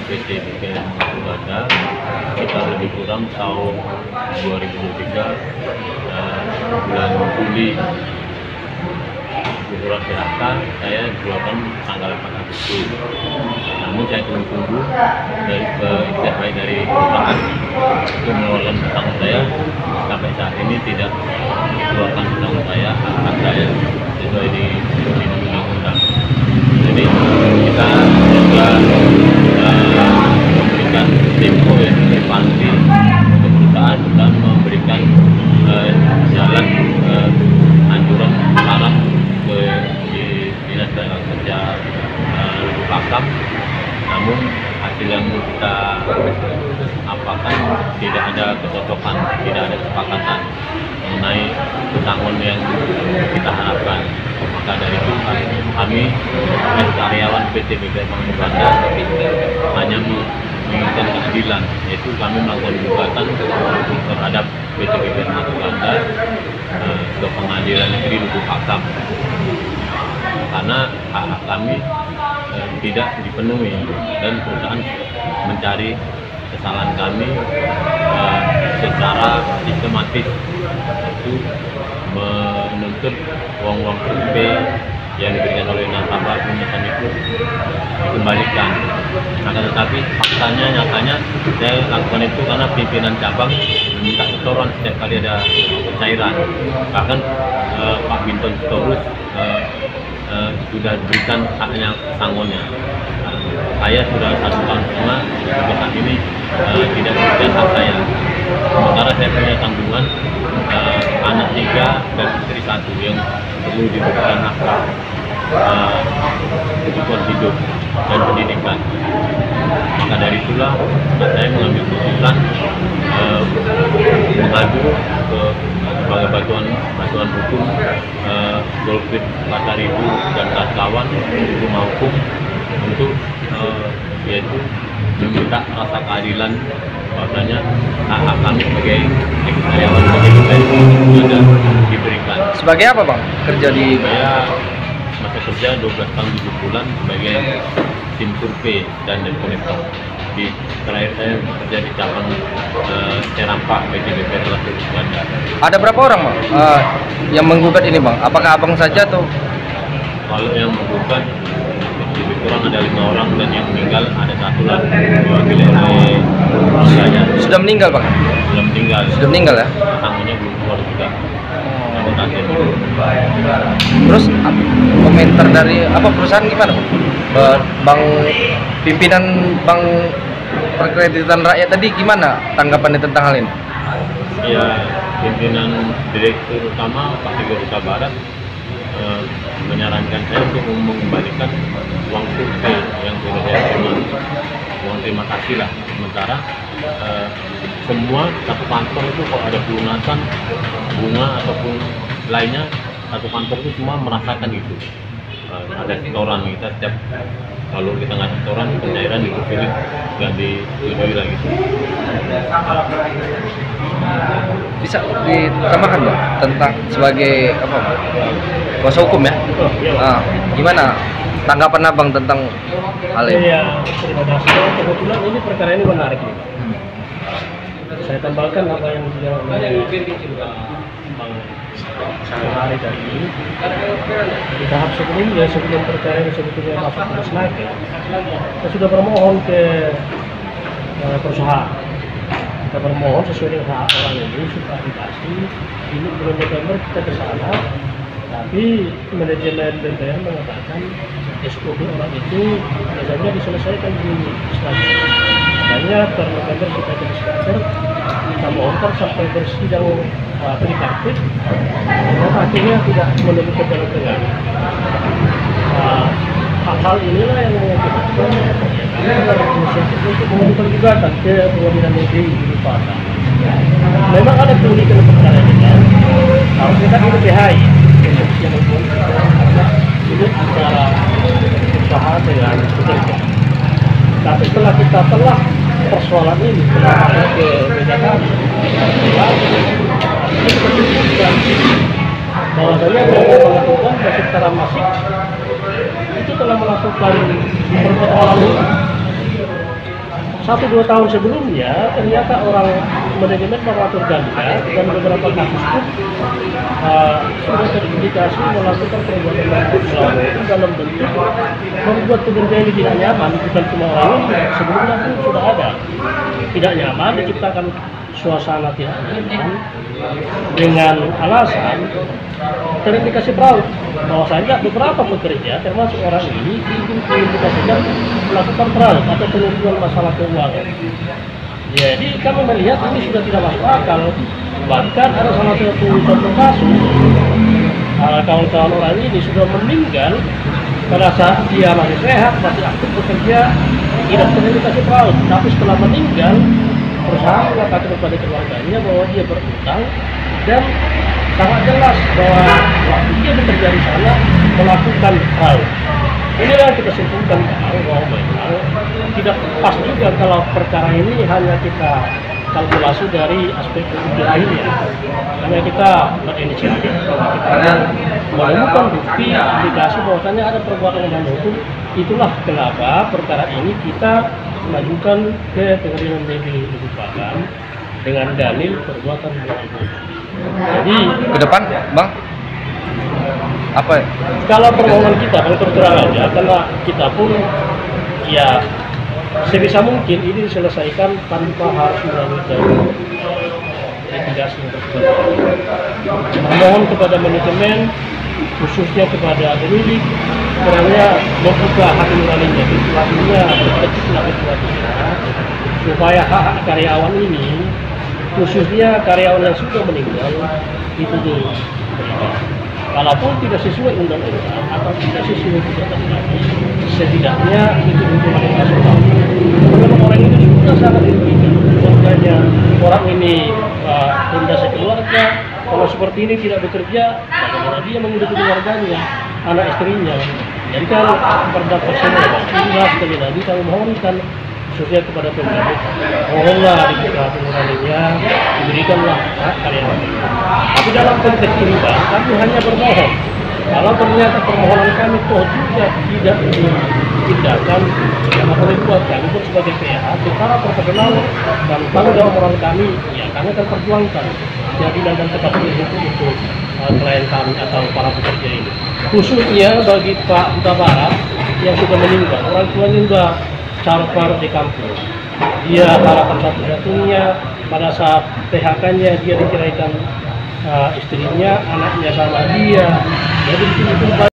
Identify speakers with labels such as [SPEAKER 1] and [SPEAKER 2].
[SPEAKER 1] PT BPN Batu Ganda kita lebih kurang tahun 2023 bulan Juli surat PHK saya keluarkan tanggal 4 Agustus. Namun saya tunggu dari baik dari perusahaan untuk mengeluarkan pesangon saya sampai saat ini tidak keluarkan pesangon saya, hak saya sesuai di undang-undang. Jadi kita juga memberikan tempo yang ekspansi untuk perusahaan dan memberikan jalan anjuran arah ke Dinas Tenaga Kerja Lubuk Pakam. Namun hasil yang kita apakan tidak ada kecocokan, tidak ada kesepakatan mengenai pesangon yang kita harapkan. Maka dari itu kami karyawan PT BPN Batu Ganda hanya menginginkan keadilan, yaitu kami melakukan gugatan terhadap PT BPN Batu Ganda ke Pengadilan Negeri Lubuk Pakam karena hak kami tidak dipenuhi dan perusahaan mencari kesalahan kami secara sistematis, yaitu menuntut uang-uang survei yang diberikan oleh nasabah pemesan itu dikembalikan. Akan tetapi faktanya, nyatanya saya lakukan itu karena pimpinan cabang meminta setoran setiap kali ada cairan. Bahkan Pak Binton Sitorus sudah diberikan haknya pesangonnya. Saya sudah 1,5 tahun sampai saat ini tidak diberikan hak saya. Sementara saya punya tanggungan anak 3 dan istri 1 yang perlu diberikan nafkah kebutuhan hidup dan pendidikan. Maka dari itulah saya mengambil keputusan mengadu ke sebagai bantuan hukum Golkrit Pasaribu dan kawan rumah hukum untuk yaitu meminta rasa keadilan bahwasanya hak kami sebagai karyawan PT BPN sudah diberikan.
[SPEAKER 2] Sebagai apa Bang? Kerja di
[SPEAKER 1] saya masa kerja 12 tahun 7 bulan sebagai tim survei dan konektor. Terakhir saya bekerja di cabang Serampak PT BPN Batu Ganda.
[SPEAKER 2] Ada berapa orang Bang yang menggugat ini Bang? Apakah abang saja atau?
[SPEAKER 1] Kalau yang menggugat lebih kurang ada 5 orang dan yang meninggal ada 1 lah diwakili oleh keluarganya.
[SPEAKER 2] Sudah meninggal Bang?
[SPEAKER 1] Sudah meninggal.
[SPEAKER 2] Sudah meninggal ya?
[SPEAKER 1] Tangannya belum keluar juga.
[SPEAKER 2] Terus komentar dari apa perusahaan gimana Bang? Bang pimpinan Bank Perkreditan Rakyat tadi gimana tanggapannya tentang hal ini?
[SPEAKER 1] Ya, pimpinan direktur utama Pak Tiga Huta Barat menyarankan saya untuk mengembalikan uang survei yang sudah saya terima. Uang terima kasih lah. Sementara semua satu kantor itu kalau ada pelunasan bunga ataupun lainnya, satu kantor itu semua merasakan itu. Ada setoran kita setiap kalau kita nggak setoran pencairan itu pilih nggak disetujui lagi.
[SPEAKER 2] Bisa ditambahkan Bang tentang sebagai apa Bang? Kuasa hukum ya? Gimana tanggapan abang tentang hal ini?
[SPEAKER 3] Ya, terima kasih. Kebetulan ini perkara ini menarik nih. Saya tambahkan apa yang Bang Sehari tadi. Di tahap sebelumnya, sebelum perkara ini sebetulnya masuk ke Senake, kita sudah bermohon ke perusahaan. Kita bermohon sesuai dengan hak orang ini supaya dikasih. Ini bulan November kita ke sana, tapi manajemen BPN mengatakan SOP orang itu biasanya diselesaikan di Iskandar. Makanya per November kita ke Iskandar, kita mohonkan sampai bersidang tripartit, dan akhirnya tidak menemukan jalan tengah. Hal-hal inilah yang mengakibatkan inisiatif untuk mengajukan gugatan ke Pengadilan Negeri Lubuk Pakam. Memang ada keunikan perkara ini kan, harusnya kan ini PHI yang ini antara usaha dengan pekerja. Tapi setelah kita telah persoalan ini telah ke meja kami, bahwasanya mereka melakukan secara masif itu telah melakukan persoalan 1-2 tahun sebelumnya ternyata orang manajemen mengatur ganda dan beberapa kasus pun sudah terindikasi melakukan perbuatan melawan itu dalam bentuk membuat pekerja ini tidak nyaman, bukan cuma orang ini, sebelumnya pun sudah ada tidak nyaman, diciptakan suasana tidak nyaman dengan alasan terindikasi fraud. Bahwasanya beberapa pekerja termasuk orang ini diindikasikan melakukan fraud atau penipuan masalah keuangan. Jadi kami melihat ini sudah tidak masuk akal. Bahkan ada salah satu contoh kasus kawan-kawan orang ini sudah meninggal pada saat dia masih sehat, masih aktif bekerja, tidak terindikasi fraud. Tapi setelah meninggal, perusahaan mengatakan kepada keluarganya bahwa dia berutang dan sangat jelas bahwa waktu dia bekerja di sana melakukan fraud. Inilah yang kita simpulkan bahwa memang tidak pas juga kalau perkara ini hanya kita kalkulasi dari aspek bukti lainnya. Hanya kita berinisiatif, kita menemukan bukti indikasi bahwasanya ada perbuatan melawan hukum. Itulah kenapa perkara ini kita mengajukan ke Pengadilan Negeri Lubuk Pakam dengan dalil perbuatan melawan hukum. Jadi
[SPEAKER 2] Ke depan, Bang, apa?
[SPEAKER 3] kalau permohonan kita, kalau terus terang aja, karena kita pun ya sebisa mungkin ini diselesaikan tanpa harus melalui jalur litigasi yang bersangkutan. Memohon kepada manajemen, khususnya kepada pemilik, kiranya membuka hati nuraninya, situasinya berkecil supaya hak karyawan ini, khususnya karyawan yang sudah meninggal, itu diberikan. Walaupun tidak sesuai undang-undang atau tidak sesuai kegiatan kami, setidaknya itu hukuman yang nasional. Karena orang ini sudah sangat dirugikan, keluarganya, orang ini fondasi keluarga. Kalau seperti ini tidak bekerja, bagaimana dia menghidupi keluarganya, anak istrinya? Jadi kalau terdapat semua, inilah sekali lagi kami mohonkan khususnya kepada pemilik, mohonlah dibuka penuraninya, diberikanlah hak karyawan. Tapi dalam konteks ini Bang, kami hanya bermohon. Kalau ternyata permohonan kami toh juga tidak diindahkan, yang boleh buat kami pun sebagai PH secara profesional dan tanggung jawab moral kami, ya kami akan perjuangkan keadilan dan kepastian hukum untuk klien kami atau para pekerja ini. Khususnya bagi Pak Huta Barat yang sudah meninggal, orang tuanya sudah carpar di kampung. Dia harapan satu-satunya pada saat PHK-nya dia diceraikan istrinya, anaknya sama dia. Jadi itu